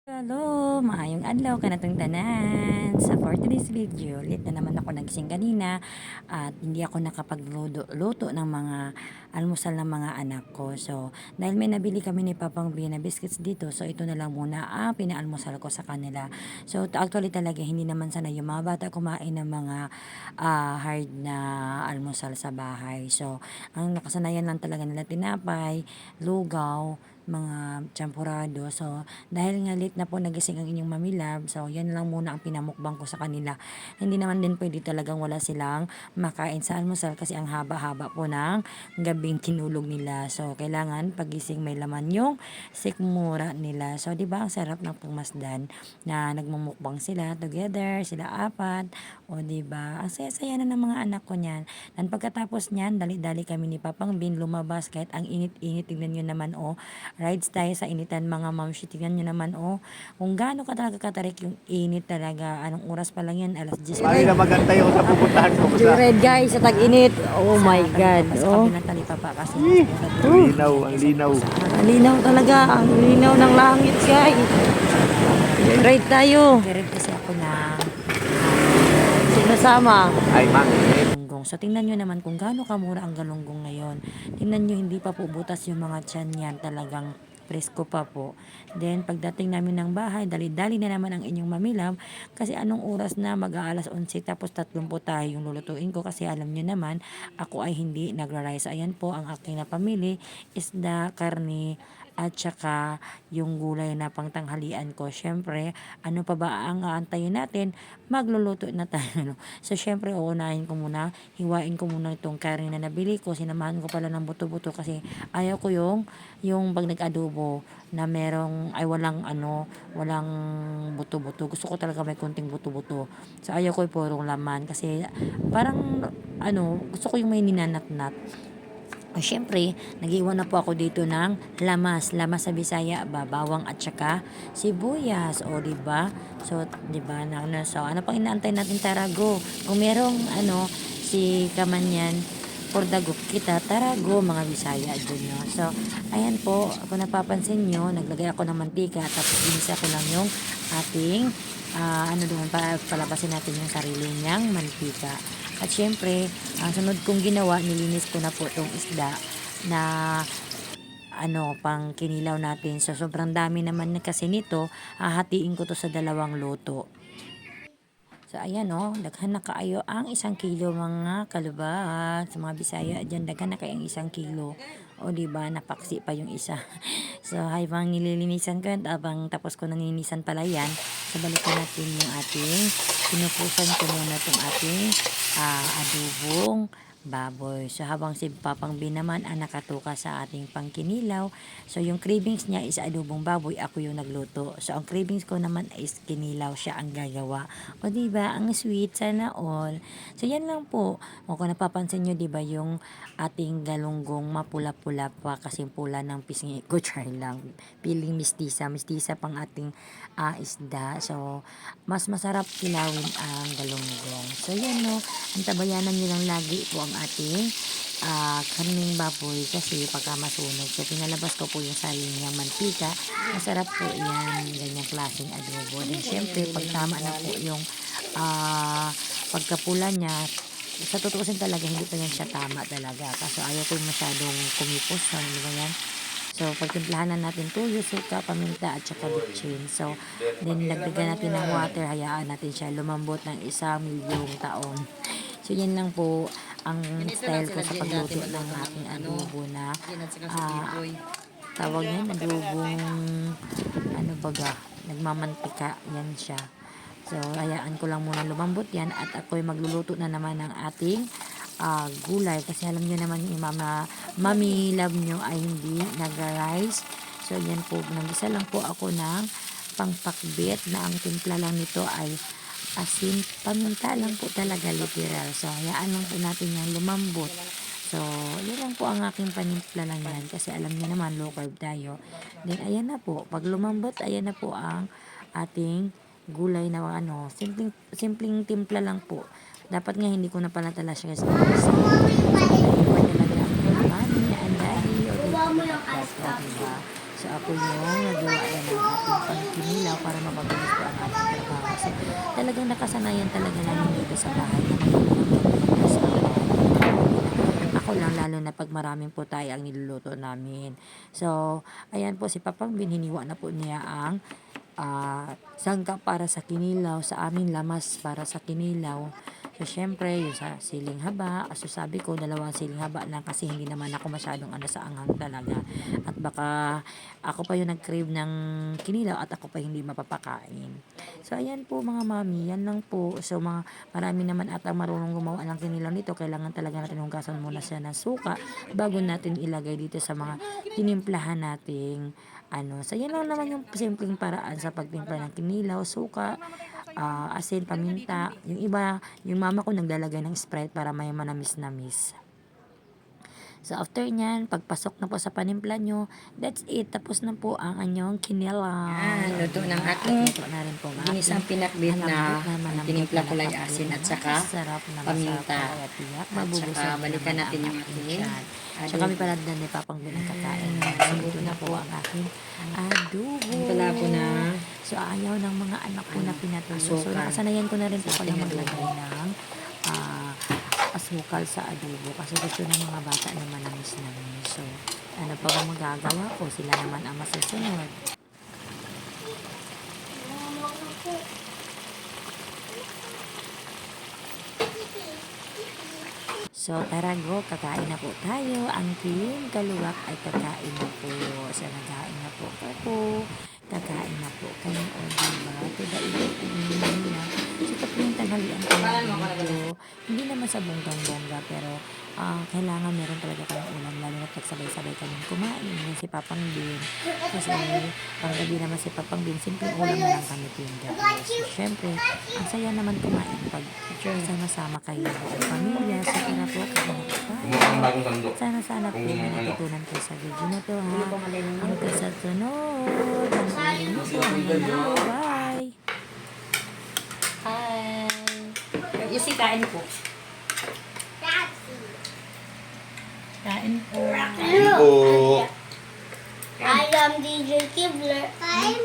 Hello, maayong adlaw kanatong tanan. Sa for today's video, late na naman ako nagising kanina at hindi ako nakapagluto ng mga almusal ng mga anak ko. So, dahil may nabili kami ni Papang B na biscuits dito, so ito na lang muna ang pinaalmusal ko sa kanila. So, actually talaga hindi naman sana yung mga bata kumain ng mga hard na almusal sa bahay. So, ang nakasanayan lang talaga nila tinapay, lugaw, mga champurado. So, dahil nga late na po nagising ang inyong mamilab, so yan lang muna ang pinamukbang ko sa kanila. Hindi naman din pwede talagang wala silang makain sa almusal kasi ang haba-haba po ng gabing tinulog nila. So, kailangan pagising may laman yung sikmura nila. So, di ba ang sarap ng pumasdan na nagmumukbang sila together, sila apat. O, di ba? Ang saya-saya na ng mga anak ko niyan. Dan pagkatapos niyan, dali-dali kami ni Papang Bin lumabas kahit ang init-init. Tignan nyo naman, oh, rides tayo sa initan mga mamshi. Tignan nyo naman, oh, kung gaano ka talaga katarik yung init talaga. Anong oras pa lang yan? Alas 10. Ay, na magantay ako sa pupuntahan ko sa Red guys, sa tag-init. Oh my God. Sa Oh. kabilang talipapa kasi. ang linaw, ang linaw. Ang linaw talaga. Ang linaw ng langit, guys. Ride tayo. Ride kasi ako na sinasama. Ay, mang. Galunggong. So, tingnan nyo naman kung gaano kamura ang galunggong ngayon. Tingnan nyo, hindi pa po butas yung mga tiyan yan. Talagang presko pa po. Then, pagdating namin ng bahay, dali-dali na naman ang inyong mamilam. Kasi anong oras na mag-aalas 11, tapos 30 tayo yung lulutuin ko. Kasi alam nyo naman, ako ay hindi nagra-rice. Ayan po ang aking napamili. Isda, karne, at saka yung gulay na pangtanghalian ko. Syempre, ano pa ba ang aantayin natin? Magluluto na tayo. No? So, syempre, uunahin ko muna, hiwain ko muna itong karne na nabili ko. Sinamahan ko pala ng buto-buto kasi ayaw ko yung pag nag-adobo na merong, ay walang buto-buto. Gusto ko talaga may konting buto-buto. So, ayaw ko yung purong laman kasi parang, gusto ko yung may ninanat-nat. O syempre, nag-iwan na po ako dito ng lamas sa Bisaya, bawang at saka sibuyas, o di ba? So, di ba? So, ano pang inaantay natin, tarago? Kung merong si Kamanyan Pordagup kita, tarago, mga Bisaya dun, no? So, ayan po, kung napapansin nyo, naglagay ako ng mantika, tapos inisa ko lang yung ating doon, palabasin natin yung sarili niyang mantika. At syempre, ang sunod kong ginawa, nilinis ko na po itong isda na pang kinilaw natin. So, sobrang dami naman na kasi nito, hahatiin ko to sa dalawang luto. So, ayan, daghan na kaayo ang 1 kilo mga kalubas. Sa mga Bisaya dyan, daghan na kayo ang 1 kilo. O, diba, napaksi pa yung isa. So, habang nililinisan ko yan, tapos ko naninisan pala yan, so, balikan natin yung ating, pinupusan ko muna itong ating adobong baboy. So, habang si Papang B naman ang nakatuka sa ating pangkinilaw. So, yung cravings niya is adobong baboy, ako yung nagluto. So, ang cravings ko naman is kinilaw, siya ang gagawa. O, diba? Ang sweet, sana all. So, yan lang po. O, kung napapansin nyo, diba, yung ating galunggong mapula-pula pa kasi pula ng pisngi ko, try lang. Piling mistisa pang ating isda. So, mas masarap kilawin ang galunggong. So, yan, no. Antabayanan nyo lang lagi po ang ating karning baboy kasi pagka masunog. So, pinalabas ko po yung sarili niyang mantika. Masarap po yan, ganyang klaseng adobo. Then, syempre, pag tama na po yung pagkapula niya, sa tutuusin talaga, hindi pa yan siya tama talaga. Kaso ayaw ko yung masyadong kumipos. So, ano ba yan? So, pagtimplahan na natin tuyo, suka, paminta, at saka bitchin. So, then, lagdagan natin ng water, hayaan natin siya lumambot ng 1,000,000 taon. So, yan lang po ang style ko sa pagluto ng aking adobo na tawag yan, adobong nagmamantika, yan siya. So, hayaan ko lang muna lumambot yan at ako'y magluluto na naman ng ating gulay kasi alam nyo naman yung mami love nyo ay hindi nagra-rice. So, yan po, nag-isa lang po ako ng pangpakbit na ang timpla lang nito ay asin, paminta lang po talaga, literal. So, hayaan lang po natin yan lumambot. So, yun lang po ang aking panimpla lang yan kasi alam niyo naman, low carb tayo. Then, ayan na po. Pag lumambot, ayan na po ang ating gulay na simpleng timpla lang po. Dapat nga hindi ko na pala tala siya kasi so, talaga ang mami, ang daddy, o diba? So ako yung nagawa yan ng ating pangkinilaw para mapabilis po ang ating trabaho. So talagang nakasanayan talaga namin dito sa bahay na magandang sa ako lang, lalo na pag maraming po tayo ang niluluto namin. So, ayan po si Papang Bin, hiniwa na po niya ang sangka para sa kinilaw, sa amin lamas para sa kinilaw. So, syempre, yung sa siling haba, so sabi ko, 2 siling haba lang kasi hindi naman ako masyadong sa anghang talaga. At baka ako pa yung nag-crave ng kinilaw at ako pa hindi mapapakain. So, ayan po mga mami, yan lang po. So, marami naman ata marunong gumawa ng kinilaw nito. Kailangan talaga natin hugasan muna siya ng suka bago natin ilagay dito sa mga tinimplahan nating so yan lang naman yung simpleng paraan sa pagtimpla ng kinilaw, suka, asin, paminta. Yung iba, yung mama ko naglalagay ng Sprite para may manamis-namis. So, after nyan, pagpasok na po sa panimpla nyo, that's it. Tapos na po ang anyong kinilaw. Yan, luto ng aking Luto na rin po ang ginisang ating pinakbit na malambot tinimpla na kulay nakapit asin na at saka masarap na paminta. masarap at tiyak. At Mabubusog saka balikan naman natin ang yung aking ating tiyan. So, adobo. kami pala din ni Papang Bin ang kakain. So, luto na po ang aking adobo. Wala po na So, ayaw ng mga anak ko na pinatuyo. So, asukal. nakasanayan ko na rin po Sa pala ating maglagay ng asukal sa adobo kasi gusto ng mga bata na manamis-namis. So, ano pa ba magagawa ko? Sila naman ang masusunod. So, tara go, kakain na po tayo. Ang team kaluwak ay kakain na po. So, nagkain na po ako. Kakain na po kayo. O, diba? Tiba-ibig na. So, ito po yung tanghalian ko na video. Hindi naman sa bonggang-bongga, pero kailangan meron talaga kayong ulam. Lalo na pagsabay-sabay kaming kumain. Yung si Papang Bin. Kasi, panggabi naman si Papang Bin, simple ulam na lang kami tuwing gabi. So, syempre, ang saya naman kumain pag sama-sama kayo ng pamilya. So, tara po, kakain na po tayo. Sana po may natutunan po sa video na to ha. Hanggang sa sunod. Bye! Hi! Yung si kain po. Kain po. Hello. I am DJ Kibler. I'm